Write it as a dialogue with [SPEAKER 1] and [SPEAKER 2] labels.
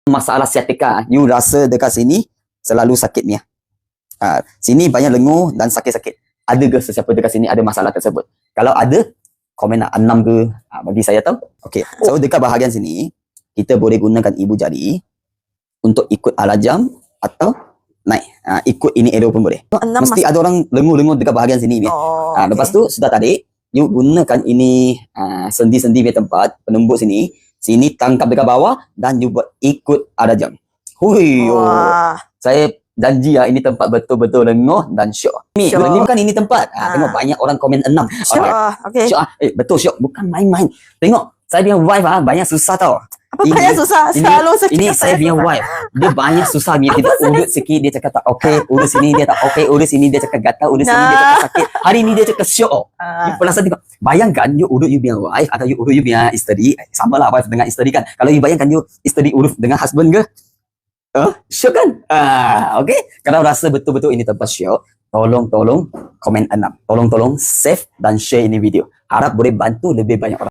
[SPEAKER 1] masalah siatika, you rasa dekat sini selalu sakit ni. Sini banyak lenguh dan sakit-sakit. Ada ke sesiapa dekat sini ada masalah tersebut? Kalau ada, komen nak 6 ke? Bagi saya tahu. Okey. So dekat bahagian sini, kita boleh gunakan ibu jari untuk ikut alajam atau naik. Ikut ini arrow pun boleh. Mesti ada orang lenguh-lenguh dekat bahagian sini ni. Lepas tu sudah tarik, you gunakan ini sendi-sendi punya tempat, penembuk sini. Sini tangkap dekat bawah dan you buat ikut alajam. Hui. Saya janji ini tempat betul-betul lenguh dan syok. Ni bukan ini tempat. Tengok banyak orang komen 6.
[SPEAKER 2] Syok. Okey.
[SPEAKER 1] Syok. Betul syok, bukan main-main. Tengok saya punya wife banyak susah tau.
[SPEAKER 2] Apa banyak susah? Selalu sakit.
[SPEAKER 1] Ini saya punya wife. Dia banyak susah. Kita urut sikit dia cakap tak okey, urut sini dia tak okey, urut sini dia cakap gatal, urut sini dia cakap sakit. Hari ni dia cakap syok. You perasan tengok. Bayangkan you urut you punya wife atau you urut you punya isteri, samalah wife dengan isteri kan. Kalau you bayangkan you isteri urut dengan husband ke? Syok kan? Okey. Kalau rasa betul-betul ini tempat syok, tolong komen 6. Tolong save dan share ini video. Harap boleh bantu lebih banyak orang.